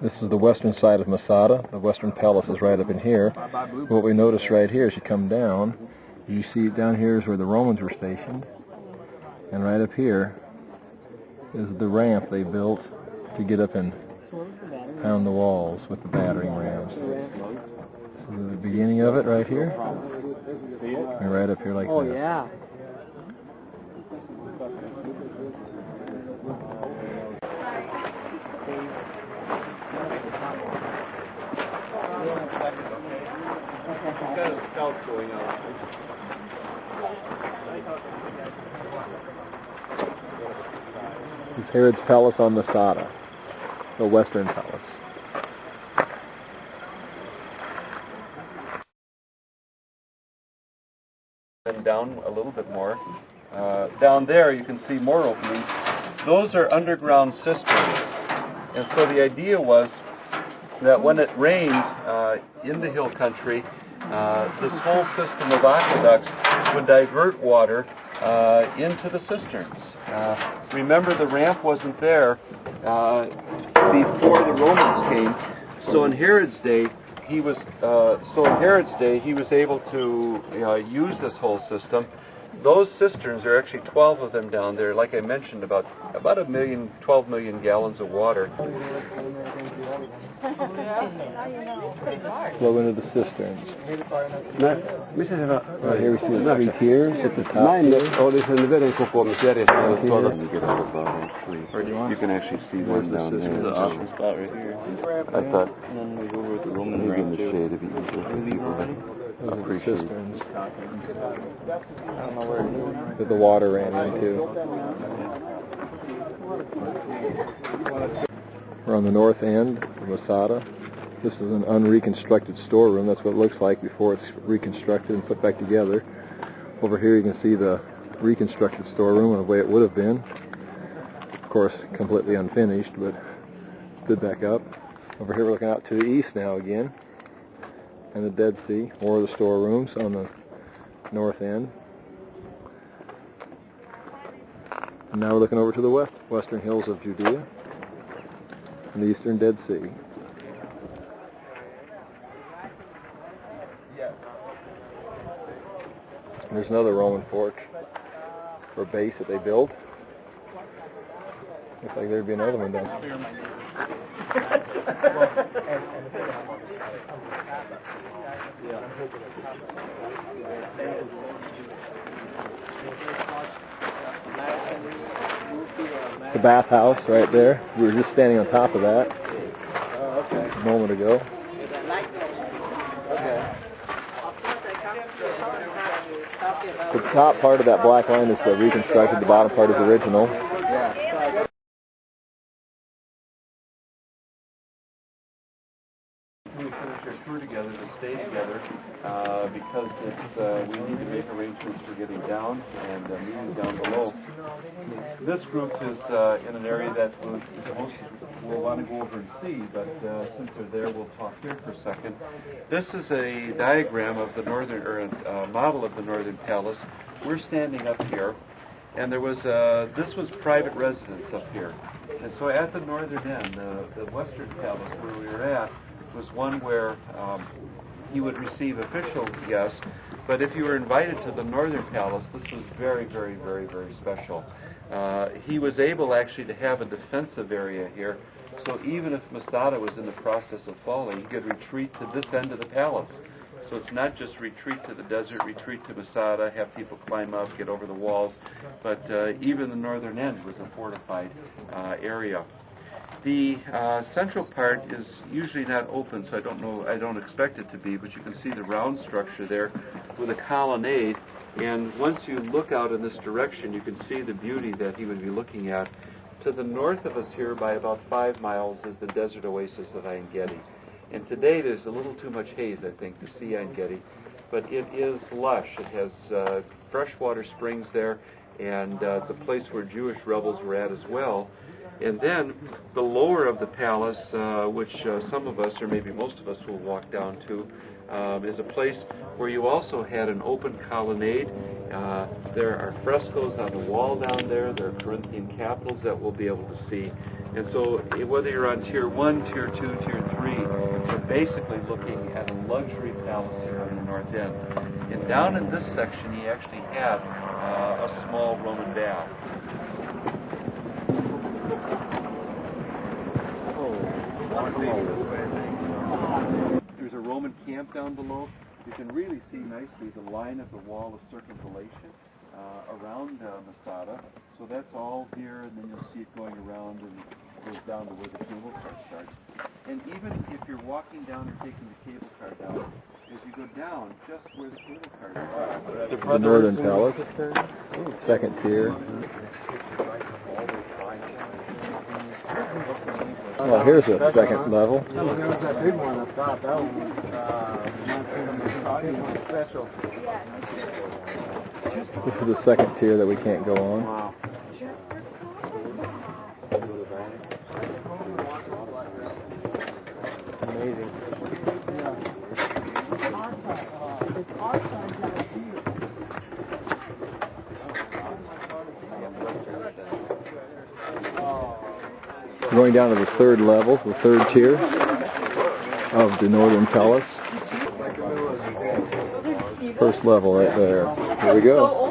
This is the western side of Masada. The western palace is right up in here. What we notice right here as you come down, you see down here is where the Romans were stationed. And right up here is the ramp they built to get up and pound the walls with the battering rams. This is the beginning of it right here. And right up here like this. Oh, yeah. Going on. This is Herod's palace on Masada, the western palace. And down a little bit more. Down there you can see more openings. Those are underground cisterns. And so the idea was that when it rained in the hill country, this whole system of aqueducts would divert water into the cisterns. Remember, the ramp wasn't there before the Romans came, so in Herod's day he was able to use this whole system. Those cisterns, there are actually 12 of them down there. Like I mentioned, about 12 million gallons of water. Flow into the cisterns. Right here we see the 3 tiers at the top. You can actually see one down there. This is the option spot right here. I thought. And then we go over with the Roman ramp in the shade if you appreciate cisterns that the water ran into. We're on the north end of Masada. This is an unreconstructed storeroom. That's what it looks like before it's reconstructed and put back together. Over here you can see the reconstructed storeroom and the way it would have been. Of course, completely unfinished, but stood back up. Over here we're looking out to the east now again, and the Dead Sea, more of the storerooms on the north end. And now we're looking over to the western hills of Judea and the eastern Dead Sea. And there's another Roman fort or base that they built. Looks like there'd be another one down there. It's a bathhouse right there. We were just standing on top of that a moment ago. The top part of that black line is the reconstructed, the bottom part is original. We finish our tour together to stay together because we need to make arrangements for getting down and meeting down below. This group is in an area that most will want to go over and see, but since they're there, we'll talk here for a second. This is a diagram of the northern, or a model of the northern palace. We're standing up here, and there was this was private residence up here. And so at the northern end, the western palace where we were at, was one where you would receive official guests, but if you were invited to the northern palace, this was very, very, very, very special. He was able actually to have a defensive area here, so even if Masada was in the process of falling, he could retreat to this end of the palace. So it's not just retreat to the desert, retreat to Masada, have people climb up, get over the walls, but even the northern end was a fortified area. The central part is usually not open, so I don't expect it to be, but you can see the round structure there with a colonnade, and once you look out in this direction, you can see the beauty that he would be looking at. To the north of us here by about 5 miles is the desert oasis of Ein Gedi. And today there's a little too much haze, I think, to see Ein Gedi, but it is lush. It has freshwater springs there, and it's a place where Jewish rebels were at as well. And then the lower of the palace, which some of us, or maybe most of us, will walk down to, is a place where you also had an open colonnade. There are frescoes on the wall down there. There are Corinthian capitals that we'll be able to see. And so whether you're on Tier 1, Tier 2, Tier 3, you're basically looking at a luxury palace here on the north end. And down in this section, he actually had a small Roman bath. There's a Roman camp down below. You can really see nicely the line of the wall of circumvallation around Masada. So that's all here, and then you'll see it going around and goes down to where the cable car starts. And even if you're walking down and taking the cable car down, as you go down, just where the cable car is. The northern palace, second tier. Well, here's a second level. There was that big one up top. That one was special. This is the second tier that we can't go on. Wow. Amazing. Going down to the third level, the third tier of the northern palace. First level right there. Here we go.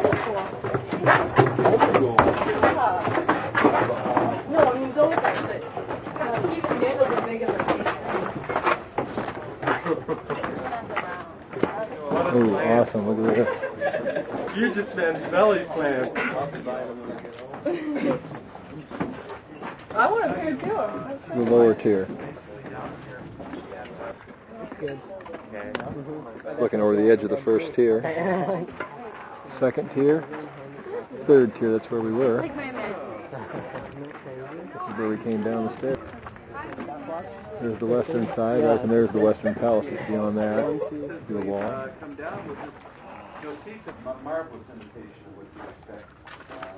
Oh, awesome. Look at this. You just been belly slam. I want to hear too. The lower tier. Looking over the edge of the first tier. Second tier. Third tier, that's where we were. This is where we came down the stairs. There's the western side, and there's the western palace. Just beyond that, the wall. Come down with this. You'll see the marvelous imitation of what you expect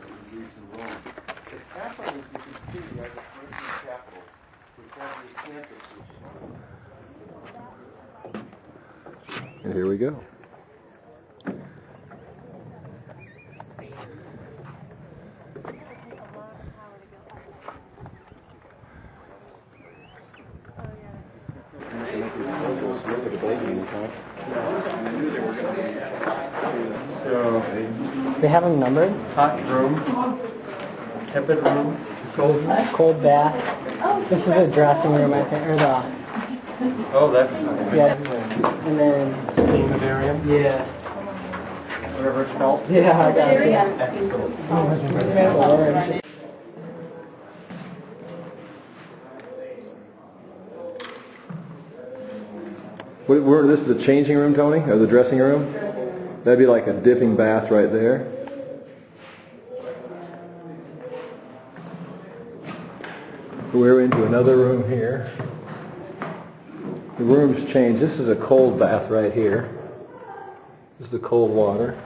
in Greece and Rome. The capital, as you can see, are the Corinthian capitals, which have the campuses. And here we go. They have them numbered? Hot room, tepid room, Cold bath. This is a dressing room, I think, or the... oh, that's Yeah. And then... steamadarium, Yeah. whatever it's called. Yeah, I got it. Excellent. This is the changing room, Tony, or the dressing room? That'd be like a dipping bath right there. We're into another room here. The room's changed. This is a cold bath right here. This is the cold water.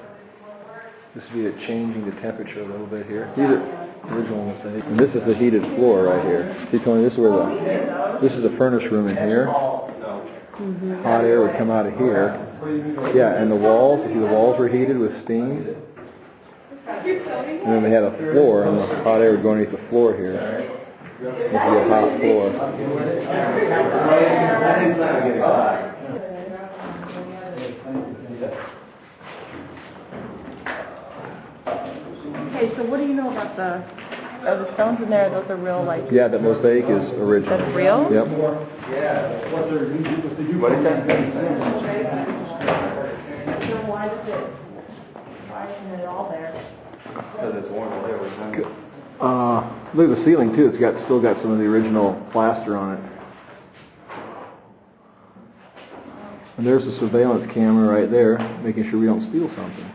This would be it changing the temperature a little bit here. These are original mistake. And this is the heated floor right here. See, Tony, this is where this is the furnace room in here. Hot air would come out of here. Yeah, and the walls, you see the walls were heated with steam. And then they had a floor, and the hot air would go underneath the floor here. This would be a hot floor. Okay, so what do you know about the stones in there? Those are real, like... Yeah, that mosaic is original. That's real? Yep. What is that? Why isn't it all there? Because it's warm there. Look at the ceiling too. It's still got some of the original plaster on it. And there's the surveillance camera right there, making sure we don't steal something.